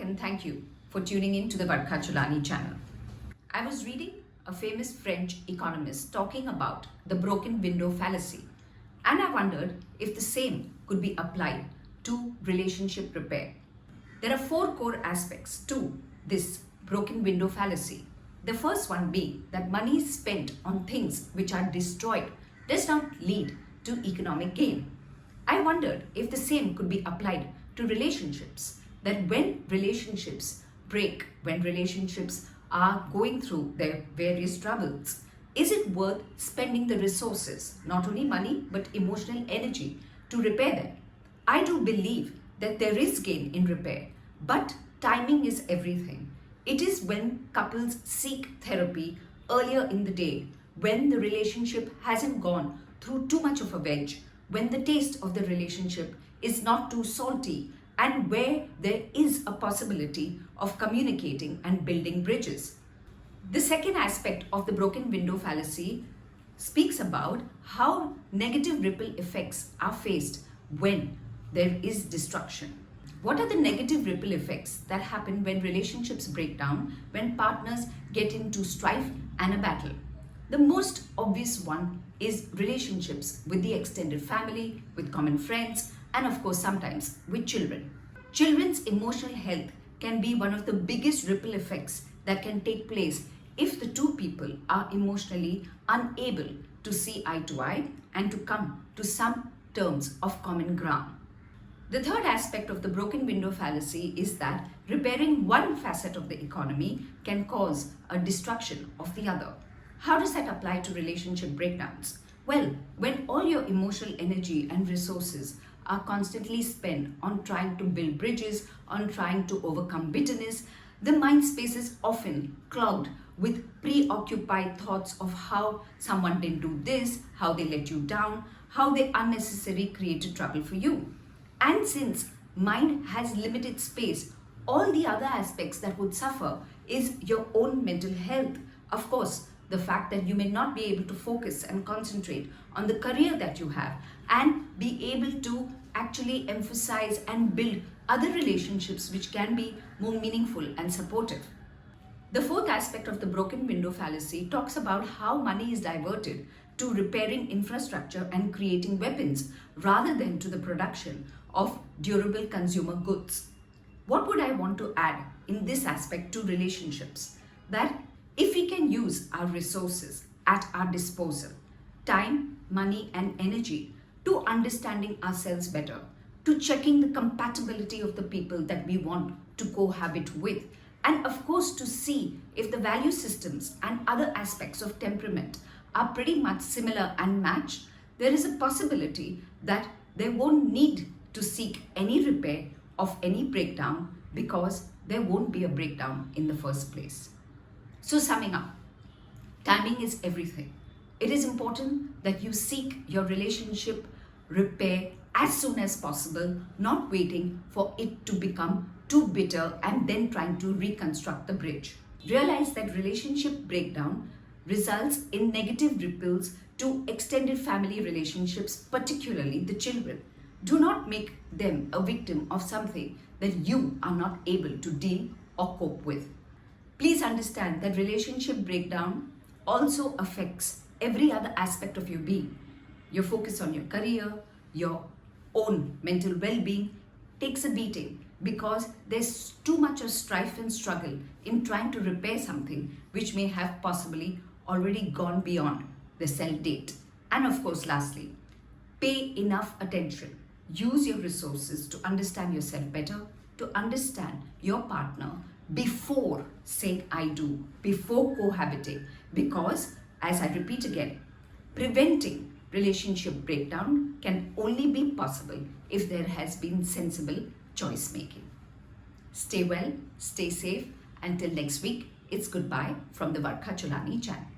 and thank you for tuning in to the Varkha channel. I was reading a famous French economist talking about the broken window fallacy, and I wondered if the same could be applied to relationship repair. There are four core aspects to this broken window fallacy. The first one being that money spent on things which are destroyed does not lead to economic gain. I wondered if the same could be applied to relationships, that when relationships break, when relationships are going through their various troubles, is it worth spending the resources, not only money but emotional energy, to repair them? I do believe that there is gain in repair, but timing is everything. It is when couples seek therapy earlier in the day, when the relationship hasn't gone through too much of a wedge, when the taste of the relationship is not too salty, and where there is a possibility of communicating and building bridges. The second aspect of the broken window fallacy speaks about how negative ripple effects are faced when there is destruction. What are the negative ripple effects that happen when relationships break down, when partners get into strife and a battle? The most obvious one is relationships with the extended family, with common friends, and of course sometimes with children. Children's emotional health can be one of the biggest ripple effects that can take place if the two people are emotionally unable to see eye to eye and to come to some terms of common ground. The third aspect of the broken window fallacy is that repairing one facet of the economy can cause a destruction of the other. How does that apply to relationship breakdowns? Well, when all your emotional energy and resources are constantly spent on trying to build bridges, on trying to overcome bitterness, the mind space is often clogged with preoccupied thoughts of how someone didn't do this, how they let you down, how they unnecessarily created trouble for you. And since mind has limited space, all the other aspects that would suffer is your own mental health. Of course, the fact that you may not be able to focus and concentrate on the career that you have and be able to actually emphasize and build other relationships which can be more meaningful and supportive. The fourth aspect of the broken window fallacy talks about how money is diverted to repairing infrastructure and creating weapons rather than to the production of durable consumer goods. What would I want to add in this aspect to relationships? That if we can use our resources at our disposal, time, money, and energy, to understanding ourselves better, to checking the compatibility of the people that we want to cohabit with, and of course to see if the value systems and other aspects of temperament are pretty much similar and matched, there is a possibility that there won't need to seek any repair of any breakdown because there won't be a breakdown in the first place. So summing up, timing is everything. It is important that you seek your relationship repair as soon as possible, not waiting for it to become too bitter and then trying to reconstruct the bridge. Realize that relationship breakdown results in negative ripples to extended family relationships, particularly the children. Do not make them a victim of something that you are not able to deal or cope with. Please understand that relationship breakdown also affects every other aspect of your being. Your focus on your career, your own mental well-being takes a beating because there's too much of strife and struggle in trying to repair something which may have possibly already gone beyond the cell date. And of course, lastly, pay enough attention. Use your resources to understand yourself better, to understand your partner before saying I do, before cohabiting, because as I repeat again, preventing relationship breakdown can only be possible if there has been sensible choice making. Stay well, stay safe. Until next week, it's goodbye from the Varkha channel.